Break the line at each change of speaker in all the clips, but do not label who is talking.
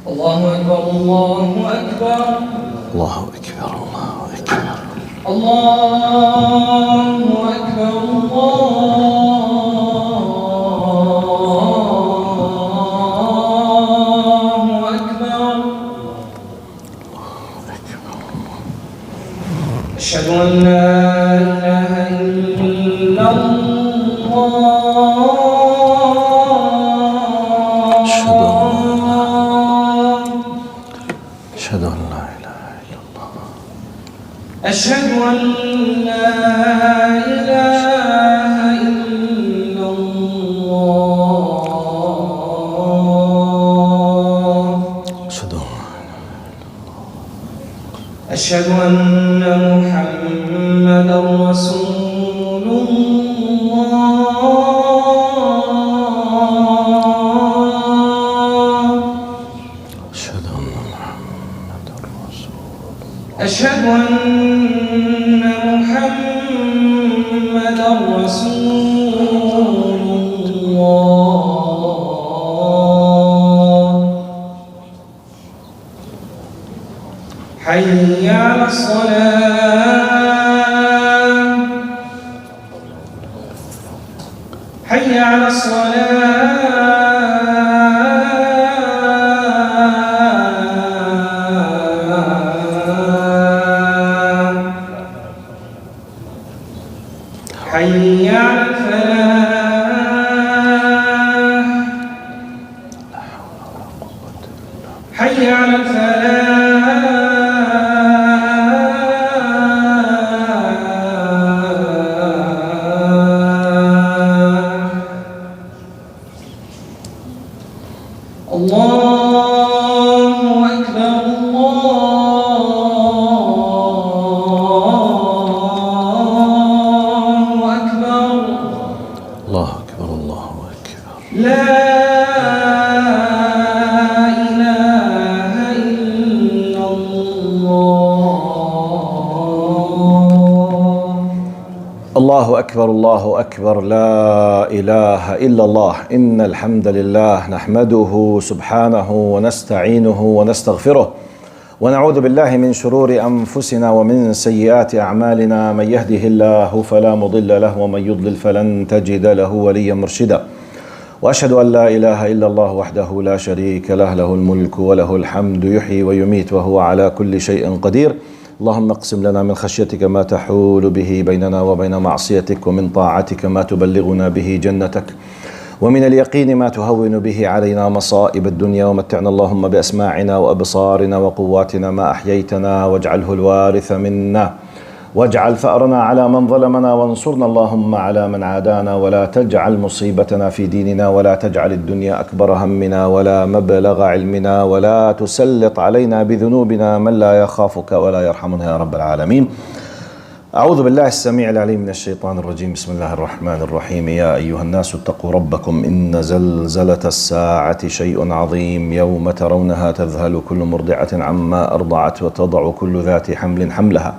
الله أكبر الله أكبر
الله أكبر الله أكبر
الله أكبر الله أكبر أشهد أن لا إله إلا الله
أشهد أن لا إله إلا الله
أشهد أن لا إله إلا الله
أشهد
أشهد
أن
أن محمدا رسول الله
أشهد أن محمدا رسول الله
أشهد أن محمدا رسول الله حي على الصلاة حي على الصلاة حي على الفلاح حي على الفلاح الله أكبر الله أكبر
الله أكبر الله أكبر
لا إله إلا الله
الله أكبر الله أكبر لا إله إلا الله إن الحمد لله نحمده سبحانه ونستعينه ونستغفره ونعوذ بالله من شرور أنفسنا ومن سيئات أعمالنا من يهده الله فلا مضل له ومن يضلل فلن تجد له وليا مرشدا وأشهد أن لا إله إلا الله وحده لا شريك له له الملك وله الحمد يحيي ويميت وهو على كل شيء قدير اللهم اقسم لنا من خشيتك ما تحول به بيننا وبين معصيتك ومن طاعتك ما تبلغنا به جنتك ومن اليقين ما تهون به علينا مصائب الدنيا ومتعنا اللهم بأسماعنا وأبصارنا وقواتنا ما أحييتنا واجعله الوارث منا واجعل ثأرنا على من ظلمنا وانصرنا اللهم على من عادانا ولا تجعل مصيبتنا في ديننا ولا تجعل الدنيا أكبر همنا ولا مبلغ علمنا ولا تسلط علينا بذنوبنا من لا يخافك ولا يرحمنا يا رب العالمين. أعوذ بالله السميع العليم من الشيطان الرجيم. بسم الله الرحمن الرحيم. يا أيها الناس اتقوا ربكم إن زلزلة الساعة شيء عظيم يوم ترونها تذهل كل مرضعة عما أرضعت وتضع كل ذات حمل حملها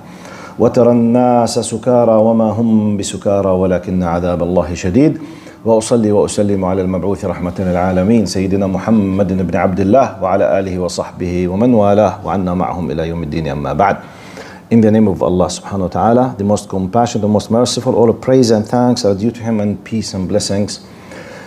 وترى الناس سكارى وما هم بسكارى ولكن عذاب الله شديد. وأصلي وأسلم على المبعوث رحمة للعالمين سيدنا محمد بن عبد الله وعلى آله وصحبه ومن والاه وعنا معهم إلى يوم الدين. أما بعد. In the name of Allah subhanahu wa ta'ala, the most compassionate, the most merciful, all praise and thanks are due to Him, and peace and blessings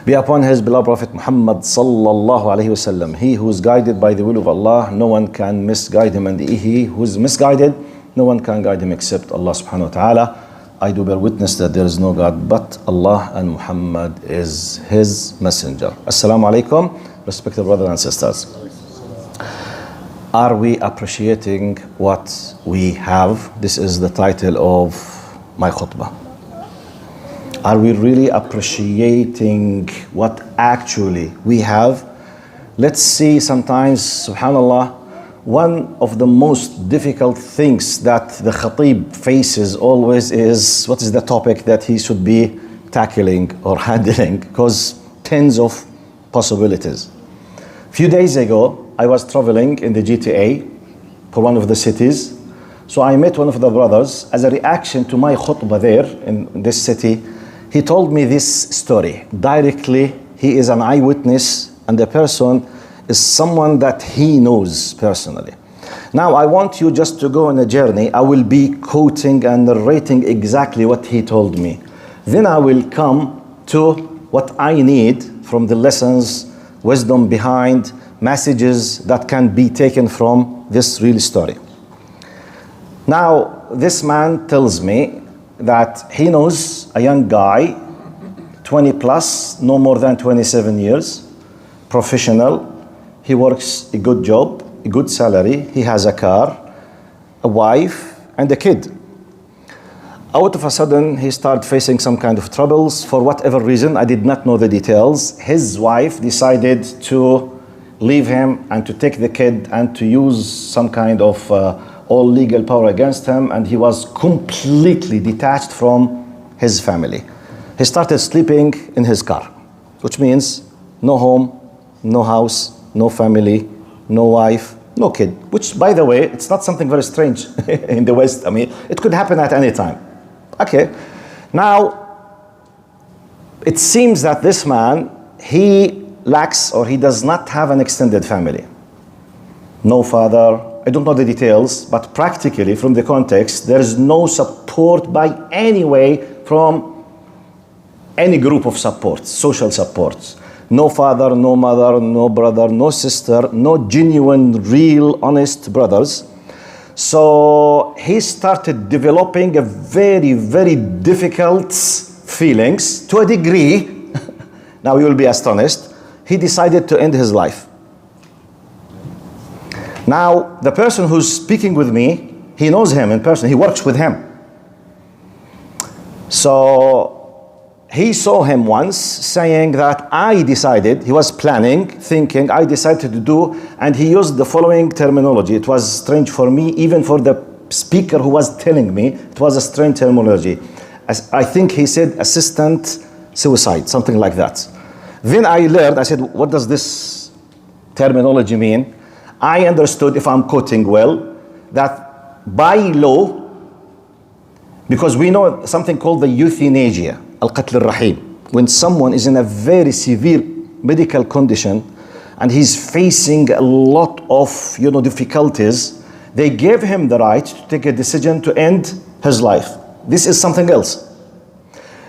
be upon His beloved Prophet Muhammad sallallahu alayhi wa sallam. He who is guided by the will of Allah, no one can misguide him, and he who is misguided, no one can guide him except Allah subhanahu wa ta'ala. I do bear witness that there is no God but Allah, and Muhammad is His messenger. Assalamu alaikum, respected brothers and sisters. Are we appreciating what we have? This is the title of my khutbah. Are we really appreciating what actually we have? Let's see, sometimes, subhanallah, one of the most difficult things that the khatib faces always is, what is the topic that he should be tackling or handling? Because tens of possibilities. A few days ago, I was traveling in the GTA for one of the cities. So I met one of the brothers. As a reaction to my khutbah there in this city, he told me this story. Directly, he is an eyewitness, and the person is someone that he knows personally. Now I want you just to go on a journey. I will be quoting and narrating exactly what he told me. Then I will come to what I need from the lessons, wisdom behind, messages that can be taken from this real story. Now, this man tells me that he knows a young guy, 20 plus, no more than 27 years, professional. He works a good job, a good salary. He has a car, a wife, and a kid. Out of a sudden, he started facing some kind of troubles. For whatever reason, I did not know the details. His wife decided to leave him and to take the kid and to use some kind of all legal power against him, and he was completely detached from his family. He started sleeping in his car, which means no home, no house, no family, no wife, no kid, which, by the way, it's not something very strange in the West. I mean, it could happen at any time. Okay, now it seems that this man, he lacks or he does not have an extended family. No father, I don't know the details, but practically from the context, there is no support by any way from any group of supports, social supports. No father, no mother, no brother, no sister, no genuine, real, honest brothers. So he started developing a very, very difficult feelings to a degree. Now you will be astonished. He decided to end his life. Now, the person who's speaking with me, he knows him in person. He works with him. So he saw him once saying that I decided, he was planning, thinking, I decided to do, and he used the following terminology. It was strange for me, even for the speaker who was telling me, it was a strange terminology. As I think he said assistant suicide, something like that. Then I learned, I said, what does this terminology mean? I understood, if I'm quoting well, that by law, because we know something called the euthanasia, al-qatl al-rahim, when someone is in a very severe medical condition and he's facing a lot of difficulties, they gave him the right to take a decision to end his life. This is something else.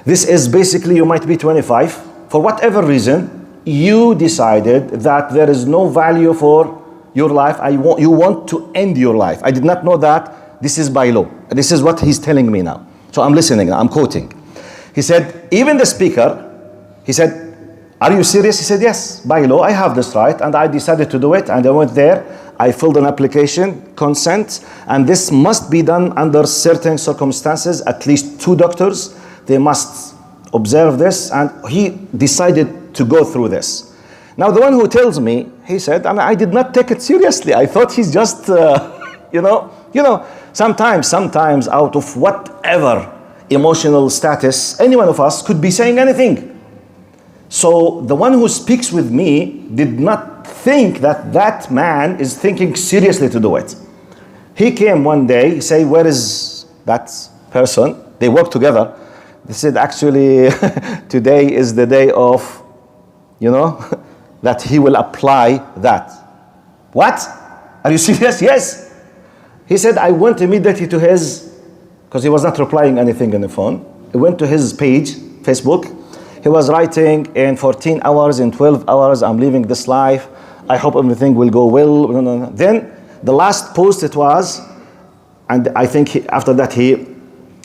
This is basically, you might be 25, for whatever reason, you decided that there is no value for your life. You want to end your life. I did not know that. This is by law. This is what he's telling me now. So I'm listening, I'm quoting. He said, even the speaker, he said, are you serious? He said, yes, by law, I have this right, and I decided to do it, and I went there, I filled an application, consent, and this must be done under certain circumstances, at least 2 doctors, they must observe this, and he decided to go through this. Now, the one who tells me, he said, I did not take it seriously. I thought he's just, sometimes out of whatever emotional status, any one of us could be saying anything. So the one who speaks with me did not think that that man is thinking seriously to do it. He came one day, he said, where is that person? They work together. They said, actually, today is the day of, that he will apply that. What? Are you serious? Yes. He said, I went immediately to his, because he was not replying anything on the phone. He went to his page, Facebook. He was writing, in 14 hours, in 12 hours, I'm living this life. I hope everything will go well. Then the last post it was, and I think after that he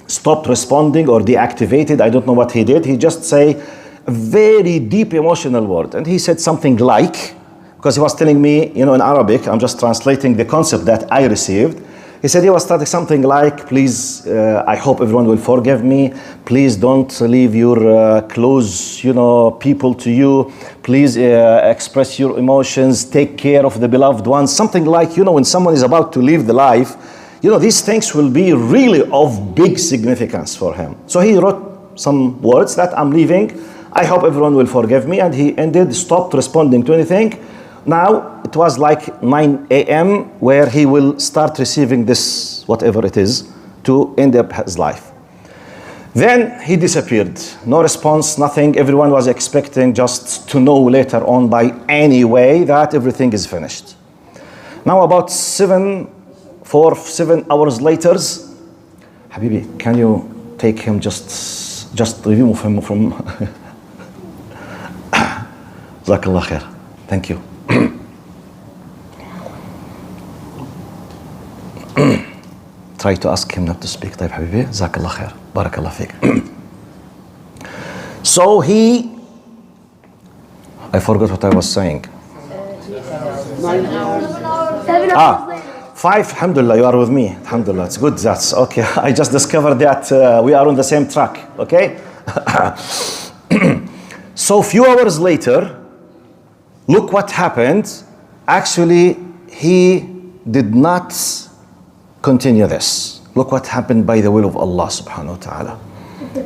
stopped responding or deactivated. I don't know what he did. He just say a very deep emotional word. And he said something like, because he was telling me, in Arabic, I'm just translating the concept that I received. He said he was starting something like, please, I hope everyone will forgive me. Please don't leave your close, people to you. Please express your emotions. Take care of the beloved ones. Something like, when someone is about to leave the life, these things will be really of big significance for him. So he wrote some words that I'm leaving. I hope everyone will forgive me. And he stopped responding to anything. Now, it was like 9 a.m. where he will start receiving this, whatever it is, to end up his life. Then he disappeared. No response, nothing. Everyone was expecting just to know later on by any way that everything is finished. Now about 7 hours later, Habibi, can you take him, just remove him from Jazakallah khair. Thank you. Try to ask him not to speak. طيب حبيبي جزاك الله خير بارك الله فيك. So I forgot what I was saying.
9 hours. 7 hours later. 5,
alhamdulillah, you are with me. Alhamdulillah, it's good. That's okay. I just discovered that we are on the same track. Okay? So a few hours later, look what happened. Actually, he did not continue this. Look what happened by the will of Allah subhanahu wa ta'ala.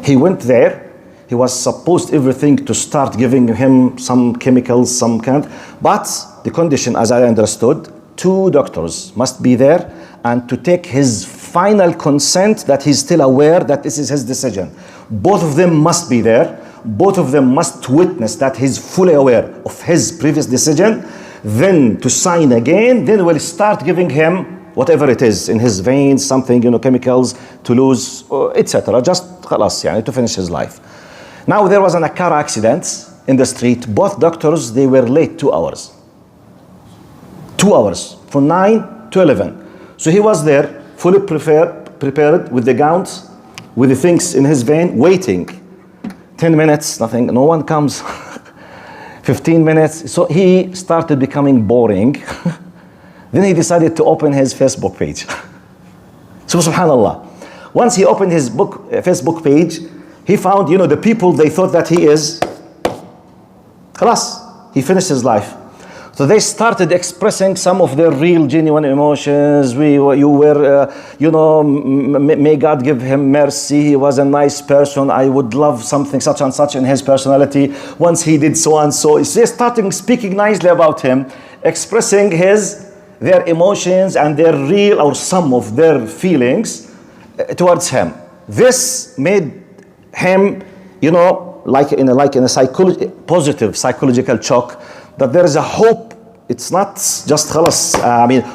He went there. He was supposed everything to start giving him some chemicals, some kind. But the condition, as I understood, 2 doctors must be there and to take his final consent that he's still aware that this is his decision. Both of them must be there. Both of them must witness that he's fully aware of his previous decision. Then to sign again, then we'll start giving him whatever it is in his veins, something, chemicals to lose, etc. Just خلاص, to finish his life. Now there was a car accident in the street. Both doctors, they were late 2 hours. 2 hours, from 9 to 11. So he was there, fully prepared with the gowns, with the things in his vein, waiting. 10 minutes, nothing, no one comes. 15 minutes, so he started becoming boring. Then he decided to open his Facebook page. So subhanallah, once he opened his Facebook page, he found, the people, they thought that he is, khalas, he finished his life. So they started expressing some of their real, genuine emotions. May God give him mercy. He was a nice person. I would love something such and such in his personality. Once he did so and so. They started speaking nicely about him, expressing their emotions and their real or some of their feelings towards him. This made him, like in a positive psychological shock, that there is a hope. It's not just khalas.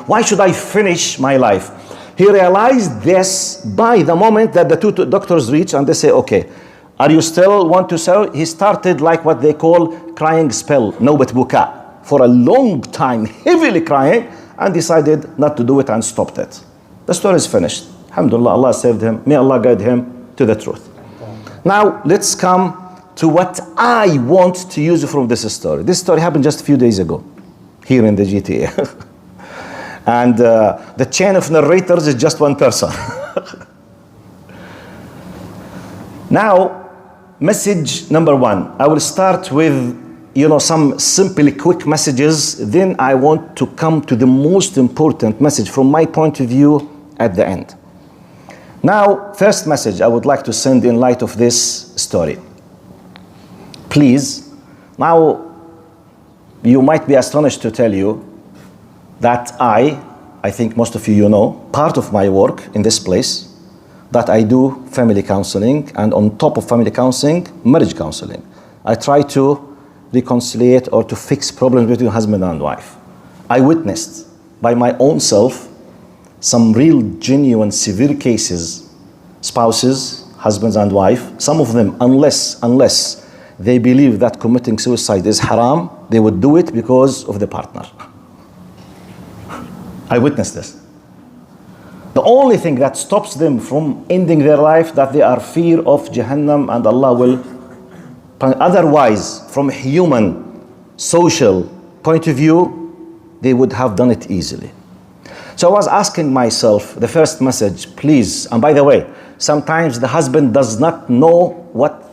Why should I finish my life? He realized this by the moment that the 2 doctors reach and they say, okay, are you still want to sell? He started like what they call crying spell, nawbat buka, for a long time, heavily crying, and decided not to do it and stopped it. The story is finished. Alhamdulillah, Allah saved him. May Allah guide him to the truth. Now, let's come to what I want to use from this story. This story happened just a few days ago here in the GTA. And the chain of narrators is just one person. Now, message number 1. I will start with, some simply quick messages. Then I want to come to the most important message from my point of view at the end. Now, first message I would like to send in light of this story. Please, now you might be astonished to tell you that I think most of you know, part of my work in this place, that I do family counseling, and on top of family counseling, marriage counseling. I try to reconciliate or to fix problems between husband and wife. I witnessed by my own self some real, genuine, severe cases, spouses, husbands and wife, some of them, unless they believe that committing suicide is haram, they would do it because of the partner. I witnessed this. The only thing that stops them from ending their life, that they are fear of Jahannam and Allah will. Otherwise, from a human, social point of view, they would have done it easily. So I was asking myself, the first message, please, and by the way, sometimes the husband does not know what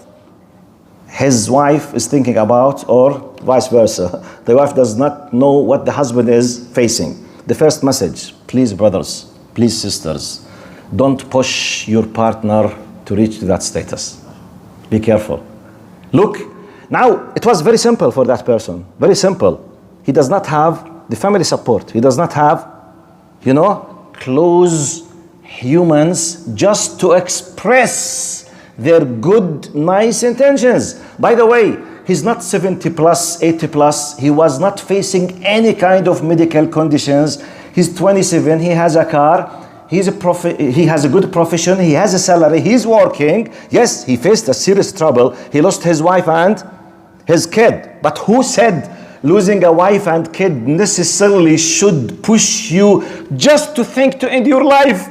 his wife is thinking about, or vice versa. The wife does not know what the husband is facing. The first message, please brothers, please sisters, don't push your partner to reach to that status. Be careful. Look, now it was very simple for that person, very simple. He does not have the family support. He does not have, close humans just to express their good, nice intentions. By the way, he's not 70 plus, 80 plus. He was not facing any kind of medical conditions. He's 27, he has a car. He has a good profession, he has a salary, he's working. Yes, he faced a serious trouble. He lost his wife and his kid. But who said losing a wife and kid necessarily should push you just to think to end your life?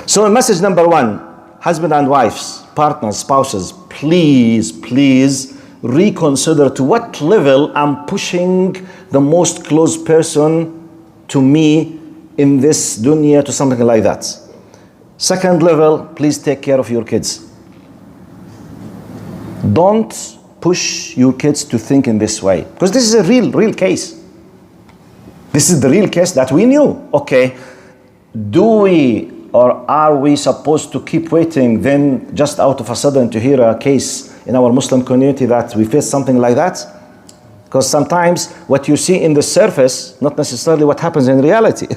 So message number one, husband and wives, partners, spouses, please, please reconsider to what level I'm pushing the most close person to me in this dunya, to something like that. Second level, please take care of your kids. Don't push your kids to think in this way, because this is a real case. This is the real case that we knew. Okay, do we or are we supposed to keep waiting then just out of a sudden to hear a case in our Muslim community that we face something like that? Because sometimes what you see in the surface, not necessarily what happens in reality.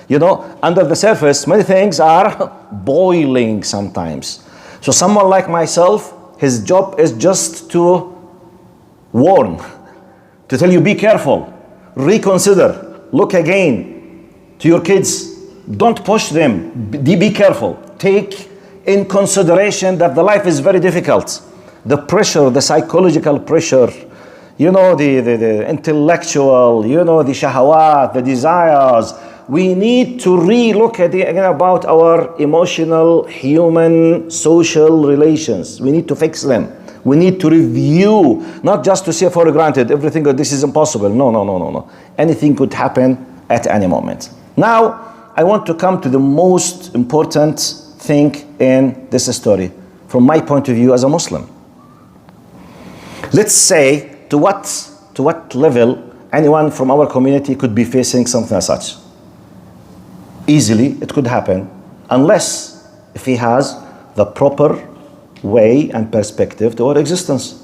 You know, under the surface, many things are boiling sometimes. So someone like myself, his job is just to warn, to tell you, be careful, reconsider, look again to your kids. Don't push them, be careful. Take in consideration that the life is very difficult. The pressure, the psychological pressure, you know, the intellectual, you know, the shahawat, the desires. We need to re-look at again about our emotional, human, social relations. We need to fix them. We need to review, not just to say for granted everything, this is impossible. No. Anything could happen at any moment. Now, I want to come to the most important thing in this story, from my point of view as a Muslim. Let's say, to what level anyone from our community could be facing something as such. Easily, it could happen, unless if he has the proper way and perspective to our existence.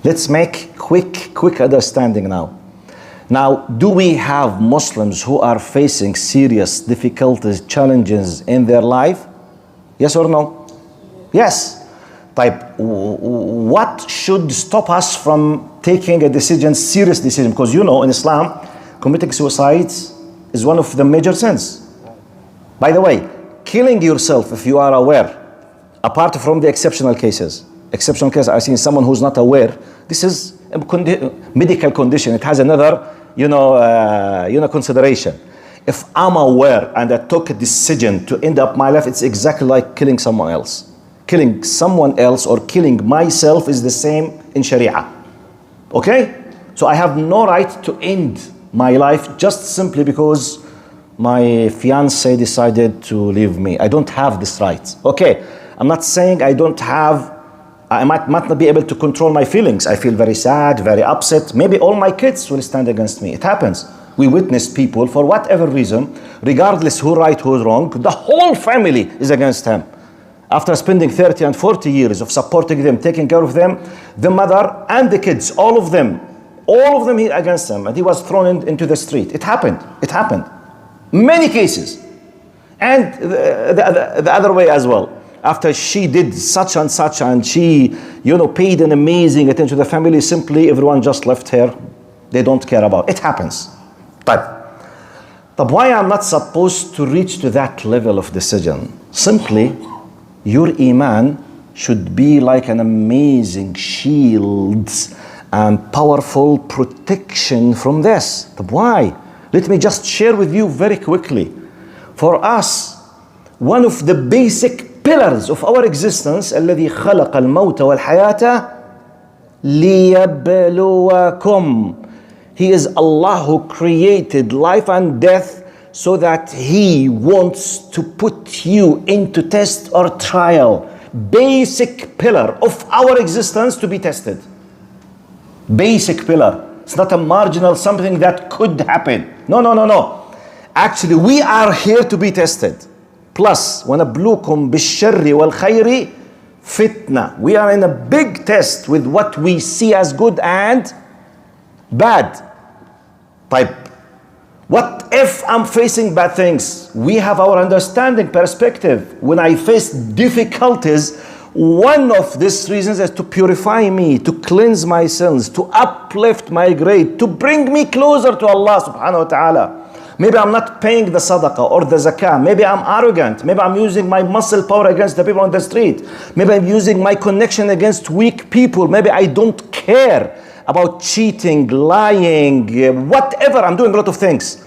Let's make quick understanding now. Now, do we have Muslims who are facing serious difficulties, challenges in their life? Yes or no? Yes. What should stop us from taking a decision, serious decision? Because you know, in Islam, committing suicide is one of the major sins. By the way, killing yourself, if you are aware, apart from the exceptional cases, I've seen someone who's not aware, this is a medical condition, it has another, consideration. If I'm aware and I took a decision to end up my life, it's exactly like killing someone else. Killing someone else or killing myself is the same in Sharia. Okay? So I have no right to end my life just simply because my fiance decided to leave me. I don't have this right. Okay? I'm not saying I might not be able to control my feelings. I feel very sad, very upset. Maybe all my kids will stand against me. It happens. We witness people, for whatever reason, regardless who's right, who's wrong, the whole family is against him. After spending 30 and 40 years of supporting them, taking care of them, the mother and the kids, all of them against him. And he was thrown into the street. It happened. Many cases. And the other way as well. After she did such and such and she, paid an amazing attention to the family, simply everyone just left her. They don't care about it. It happens. But why I'm not supposed to reach to that level of decision? Simply, your iman should be like an amazing shield and powerful protection from this. But why? Let me just share with you very quickly. For us, one of the basic pillars of our existence, الذي خلق الموت والحياة ليبلوكم. He is Allah who created life and death so that He wants to put you into test or trial. Basic pillar of our existence to be tested. Basic pillar. It's not a marginal something that could happen. No. Actually, we are here to be tested. Plus, وَنَبْلُوكُمْ بِالشَّرِّ وَالْخَيْرِ fitna. We are in a big test with what we see as good and bad. What if I'm facing bad things? We have our understanding perspective. When I face difficulties, one of these reasons is to purify me, to cleanse my sins, to uplift my grade, to bring me closer to Allah subhanahu wa ta'ala. Maybe I'm not paying the sadaqah or the zakah. Maybe I'm arrogant. Maybe I'm using my muscle power against the people on the street. Maybe I'm using my connection against weak people. Maybe I don't care about cheating, lying, whatever. I'm doing a lot of things.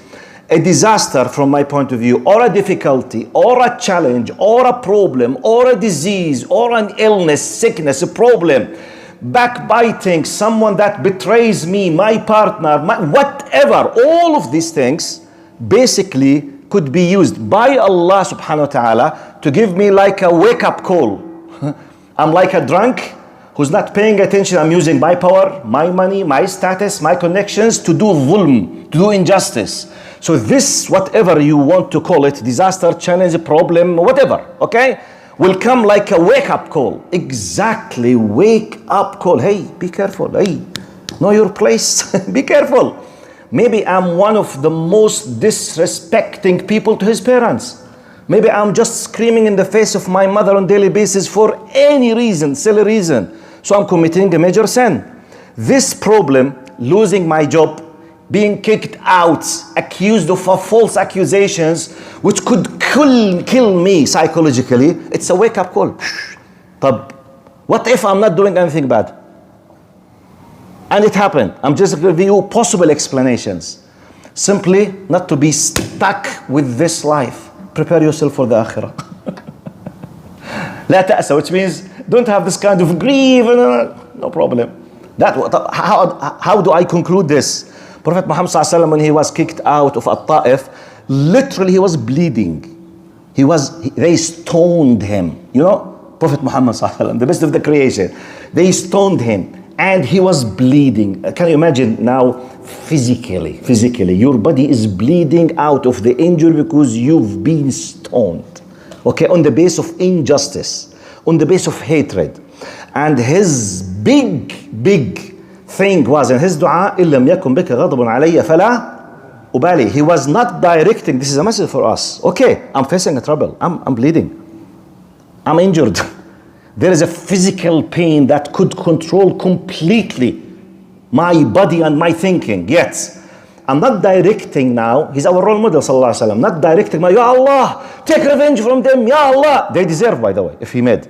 A disaster from my point of view, or a difficulty, or a challenge, or a problem, or a disease, or an illness, sickness, a problem, backbiting, someone that betrays me, my partner, whatever. All of these things basically could be used by Allah subhanahu wa ta'ala to give me like a wake-up call. I'm like a drunk who's not paying attention. I'm using my power, my money, my status, my connections to do dhulm, to do injustice. So this, whatever you want to call it, disaster, challenge, problem, whatever, okay, will come like a wake-up call. Exactly, wake-up call. Hey, be careful. Hey, know your place. Be careful. Maybe I'm one of the most disrespecting people to his parents. Maybe I'm just screaming in the face of my mother on a daily basis for any reason, silly reason. So I'm committing a major sin. This problem, losing my job, being kicked out, accused of false accusations, which could kill me psychologically, it's a wake-up call. But what if I'm not doing anything bad? And it happened. I'm just giving you possible explanations. Simply not to be stuck with this life. Prepare yourself for the akhirah. لا تأسى, which means don't have this kind of grief. No problem. How do I conclude this? Prophet Muhammad ﷺ, when he was kicked out of At-Ta'if, literally he was bleeding. They stoned him. You know, Prophet Muhammad ﷺ, the best of the creation. They stoned him and he was bleeding. Can you imagine now physically, your body is bleeding out of the injury because you've been stoned. Okay, on the base of injustice, on the base of hatred. And his big thing was in his dua, إِن لَمْ يَكُنْ بِكَ غَضَبٌ عَلَيَّ فَلَا أُبَالِي. He was not directing, this is a message for us. Okay, I'm facing a trouble. I'm bleeding. I'm injured. There is a physical pain that could control completely my body and my thinking. Yet, I'm not directing now. He's our role model, sallallahu alaihi wasallam. Not directing my, Ya Allah, take revenge from them, Ya Allah. They deserve, by the way, if he made.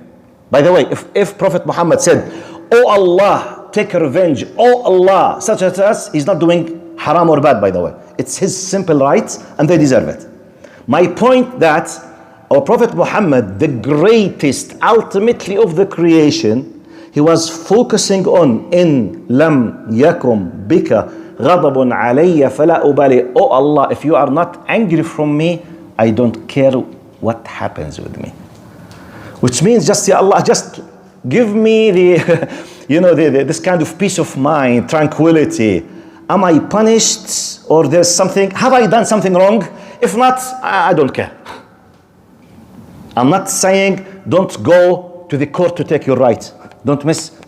By the way, if Prophet Muhammad said, Oh Allah, take revenge, oh Allah, such as us, he's not doing haram or bad, by the way. It's his simple right, and they deserve it. My point that our Prophet Muhammad, the greatest, ultimately of the creation, he was focusing on in lam yakum bika ghadabun alayya fala ubali. Oh Allah, if you are not angry from me, I don't care what happens with me. Which means just, Ya Allah, just give me the this kind of peace of mind, tranquility. Am I punished or there's something? Have I done something wrong? If not, I don't care. I'm not saying don't go to the court to take your right.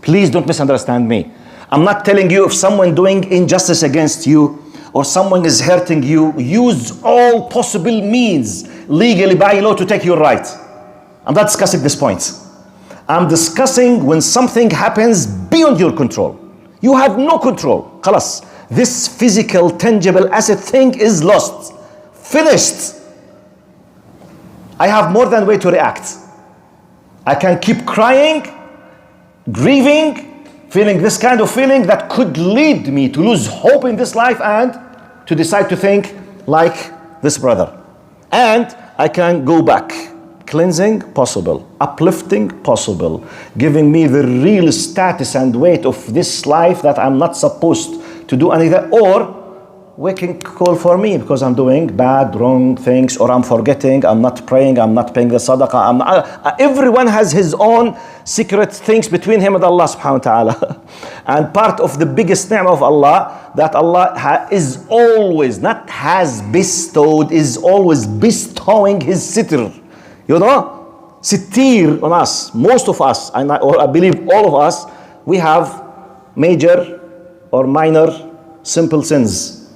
Please don't misunderstand me. I'm not telling you if someone doing injustice against you or someone is hurting you, use all possible means legally by law to take your right. I'm not discussing this point. I'm discussing when something happens beyond your control. You have no control. Khalas. This physical, tangible asset thing is lost. Finished. I have more than way to react. I can keep crying, grieving, feeling this kind of feeling that could lead me to lose hope in this life and to decide to think like this brother. And I can go back. Cleansing, possible. Uplifting, possible. Giving me the real status and weight of this life that I'm not supposed to do anything. Or waking call for me because I'm doing bad, wrong things, or I'm forgetting, I'm not praying, I'm not paying the sadaqah. Everyone has his own secret things between him and Allah subhanahu wa ta'ala. And part of the biggest ni'mah of Allah, that Allah is always, not has bestowed, is always bestowing his sitr. You know, sitir on us, most of us, and I believe all of us, we have major or minor simple sins.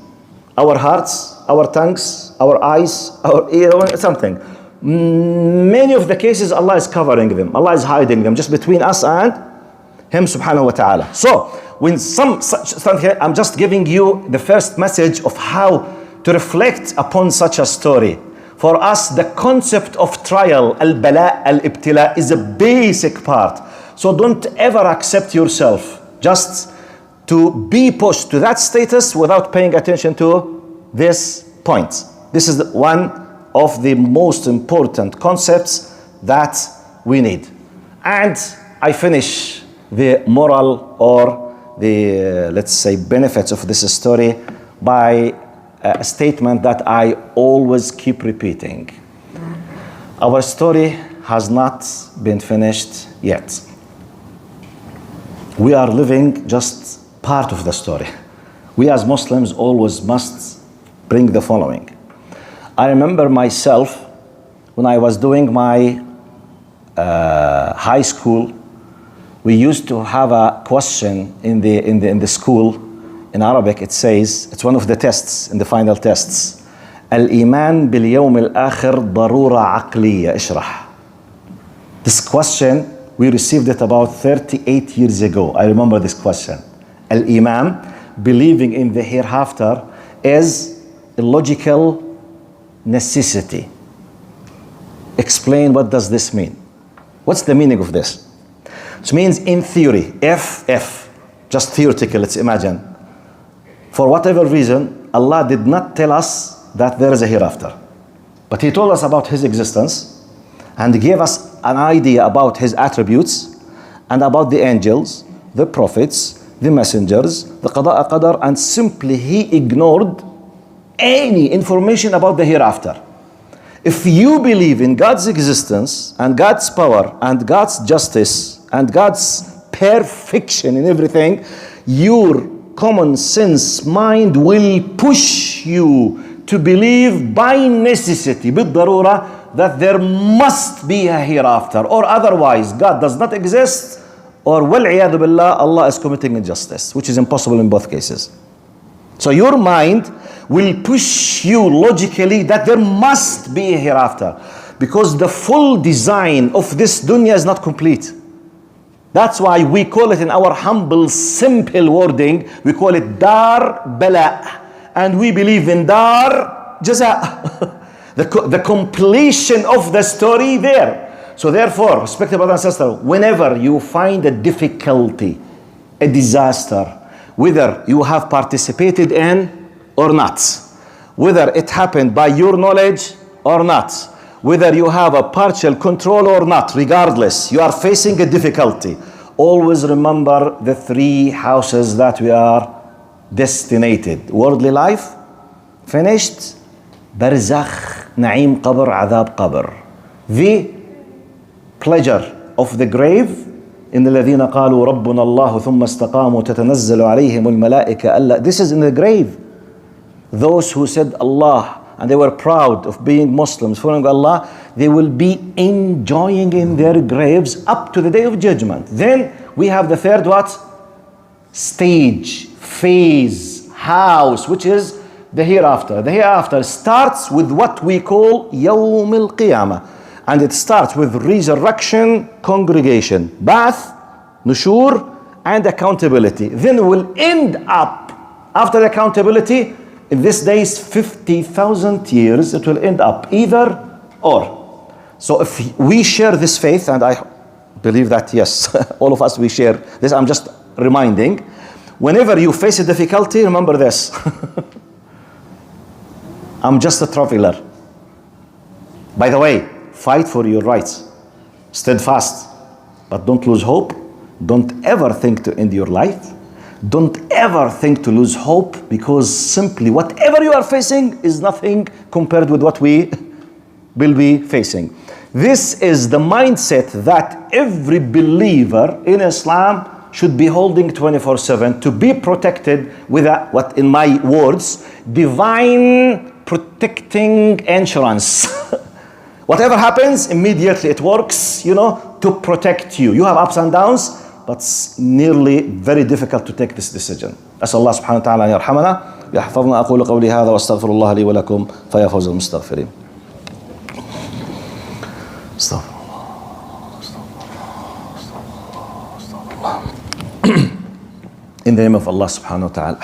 Our hearts our tongues, our eyes, our ear, something. Many of the cases, Allah is covering them. Allah is hiding them just between us and Him subhanahu wa ta'ala. So, when something, I'm just giving you the first message of how to reflect upon such a story. For us, the concept of trial, al-bala, al-ibtila, is a basic part. So don't ever accept yourself just to be pushed to that status without paying attention to this point. This is one of the most important concepts that we need. And I finish the moral or the, let's say, benefits of this story by a statement that I always keep repeating. Our story has not been finished yet. We are living just part of the story. We as Muslims always must bring the following. I remember myself when I was doing my high school. We used to have a question in the school. In Arabic, it says, it's one of the tests, in the final tests. Al-Iman bil-yawm al-akhir darura aqliya, ishrah. This question, we received it about 38 years ago. I remember this question. Al-Iman, believing in the hereafter, is a logical necessity. Explain what does this mean? What's the meaning of this? It means in theory, if, just theoretical, let's imagine. For whatever reason, Allah did not tell us that there is a hereafter. But He told us about His existence and gave us an idea about His attributes and about the angels, the prophets, the messengers, the qada' qadar, and simply He ignored any information about the hereafter. If you believe in God's existence and God's power and God's justice and God's perfection in everything, your common sense mind will push you to believe by necessity, بالضرورة, that there must be a hereafter, or otherwise God does not exist, or وَالْعِيَاذُ بِاللَّهِ, Allah is committing injustice, which is impossible in both cases. So your mind will push you logically that there must be a hereafter, because the full design of this dunya is not complete. That's why we call it, in our humble, simple wording, we call it Dar Bala. And we believe in Dar Jaza. the completion of the story there. So therefore, respected brothers and sisters, whenever you find a difficulty, a disaster, whether you have participated in or not, whether it happened by your knowledge or not, whether you have a partial control or not, regardless, you are facing a difficulty. Always remember the three houses that we are destinated. Worldly life, finished. Barzakh, Na'im Qabr, Adhab Qabr. The pleasure of the grave. إن الذين قالوا ربنا الله ثم استقاموا تتنزل عليهم الملائكة ألا. This is in the grave. Those who said Allah and they were proud of being Muslims, following Allah, they will be enjoying in their graves up to the day of judgment. Then we have the third what? Stage, phase, house, which is the hereafter. The hereafter starts with what we call Yawm al-Qiyamah. And it starts with resurrection, congregation, bath, nushur, and accountability. Then we will end up, after the accountability, in this day's 50,000 years, it will end up either or. So if we share this faith, and I believe that yes, all of us we share this, I'm just reminding, whenever you face a difficulty, remember this. I'm just a traveler. By the way, fight for your rights. Steadfast. But don't lose hope. Don't ever think to end your life. Don't ever think to lose hope, because simply whatever you are facing is nothing compared with what we will be facing. This is the mindset that every believer in Islam should be holding 24/7 to be protected with a, what in my words, divine protecting insurance. Whatever happens, immediately it works, to protect you. You have ups and downs, but it's nearly very difficult to take this decision. As Allah subhanahu wa ta'ala yarhamana. يحفظنا. أقول قولي هذا واستغفر الله لي ولكم فيا فوز المستغفرين. استغفر الله. In the name of Allah subhanahu wa ta'ala.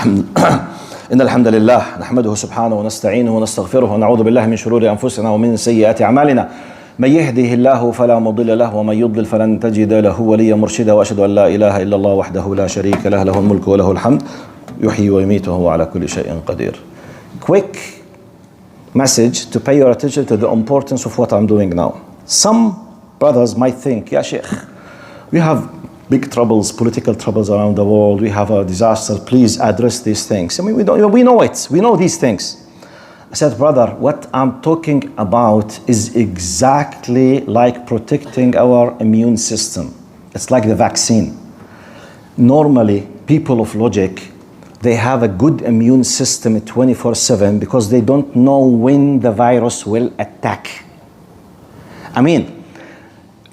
إن الحمد لله نحمده سبحانه ونستعينه ونستغفره ونعوذ بالله من شرور أنفسنا ومن سيئات أعمالنا. من يهده الله فلا مضل له ومن يضلل فلن تجد له وليا مرشدا وأشهد أن لا إله إلا الله وحده لا شريك له له الملك وله الحمد يحيي ويميت وهو على كل شيء قدير. Quick message to pay your attention to the importance of what I'm doing now. Some brothers might think, Ya Sheikh, we have big troubles, political troubles around the world, we have a disaster, please address these things. I mean, we know it, we know these things. I said, brother, what I'm talking about is exactly like protecting our immune system. It's like the vaccine. Normally, people of logic, they have a good immune system 24/7 because they don't know when the virus will attack. I mean,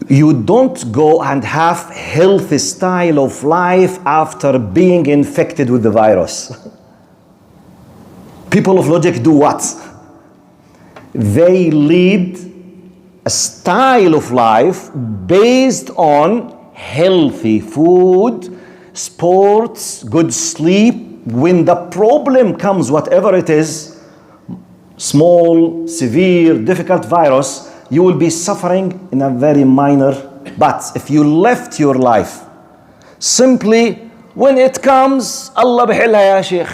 you don't go and have healthy style of life after being infected with the virus. People of logic do what? They lead a style of life based on healthy food, sports, good sleep. When the problem comes, whatever it is, small, severe, difficult virus, you will be suffering in a very minor. But if you left your life simply when it comes, Allah bihillah ya Sheikh,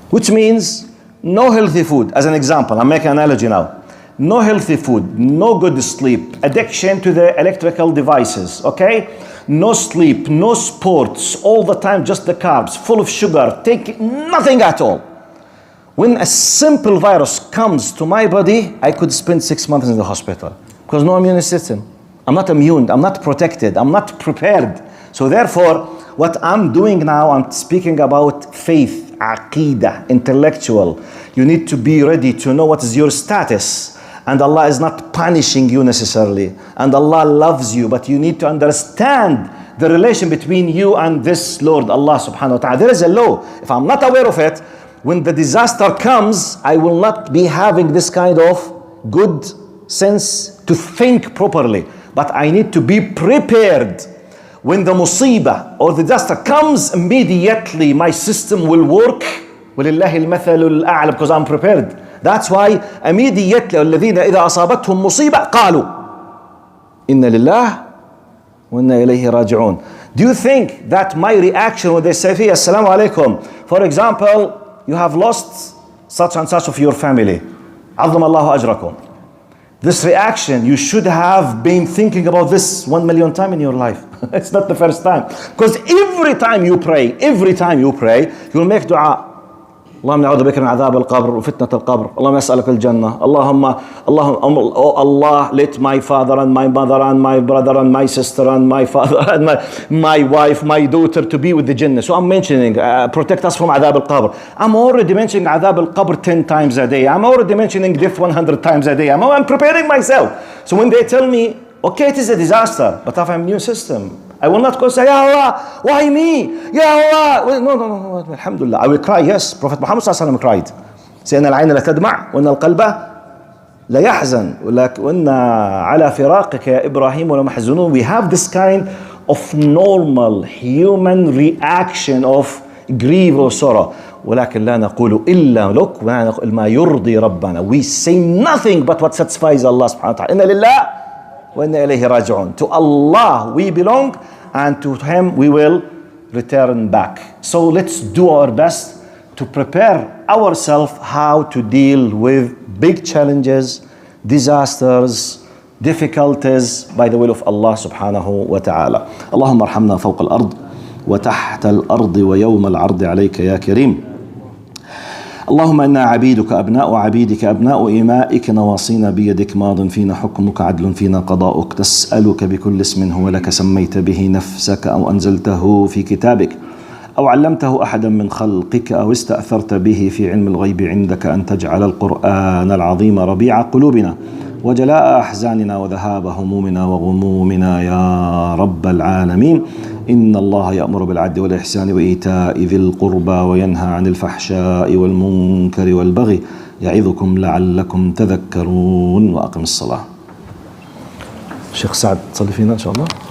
which means no healthy food. As an example, I'm making an analogy now. No healthy food, no good sleep, addiction to the electrical devices, okay? No sleep, no sports, all the time just the carbs, full of sugar, take nothing at all. When a simple virus comes to my body, I could spend 6 months in the hospital because no immune system. I'm not immune, I'm not protected, I'm not prepared. So therefore, what I'm doing now, I'm speaking about faith, aqidah, intellectual. You need to be ready to know what is your status. And Allah is not punishing you necessarily. And Allah loves you, but you need to understand the relation between you and this Lord, Allah subhanahu wa ta'ala. There is a law. If I'm not aware of it, when the disaster comes, I will not be having this kind of good sense to think properly. But I need to be prepared. When the musibah or the disaster comes, immediately my system will work. وَلِلَّهِ الْمَثَلُ الْأَعْلَى, because I'm prepared. That's why immediately الذين إذا أصابتهم مصيبة قالوا إن لله وإنا إليه راجعون. Do you think that my reaction when they say Assalamu alaikum, for example, you have lost such and such of your family, عظم الله أجركم, this reaction, you should have been thinking about this 1 million times in your life. It's not the first time. Because every time you pray, you'll make dua. اللهم نعوذ بك من عذاب القبر وفتنة القبر. اللهم نسألك الجنة. Oh Allah, let my father and my mother and my brother and my sister and my father and my wife, my daughter to be with the Jannah. So I'm mentioning, protect us from عذاب القبر. I'm already mentioning عذاب القبر 10 times a day. I'm already mentioning death 100 times a day. I'm preparing myself. So when they tell me, okay, it is a disaster, but I have an immune system, I will not go say, Ya Allah, why me? Ya Allah. No. Alhamdulillah. I will cry, yes. Prophet Muhammad sallallahu alaihi wasallam cried. سيدنا العين لا تدمع وإن القلب لا يحزن وإن على فراقك يا إبراهيم ولمحزونون. We have this kind of normal human reaction of grief or sorrow. ولكن لا نقول إلا لك ولا نقول ما يرضي ربنا. We say nothing but what satisfies Allah subhanahu wa ta'ala. إن لله وإنا إليه راجعون. To Allah we belong and to Him we will return back. So let's do our best to prepare ourselves how to deal with big challenges, disasters, difficulties by the will of Allah subhanahu wa ta'ala. اللهم ارحمنا فوق الأرض وتحت الأرض ويوم العرض عليك يا كريم. اللهم إنا عبيدك أبناء عبيدك أبناء إمائك نواصينا بيدك ماض فينا حكمك عدل فينا قضاؤك نسألك بكل اسم هو لك سميت به نفسك أو أنزلته في كتابك أو علمته أحدا من خلقك أو استأثرت به في علم الغيب عندك أن تجعل القرآن العظيم ربيع قلوبنا وجلاء أحزاننا وذهاب همومنا وغمومنا يا رب العالمين. إن الله يأمر بالعدل والإحسان وإيتاء ذي القربى وينهى عن الفحشاء والمنكر والبغي يعظكم لعلكم تذكرون. وأقم الصلاة. شيخ سعد تصلي فينا إن شاء الله.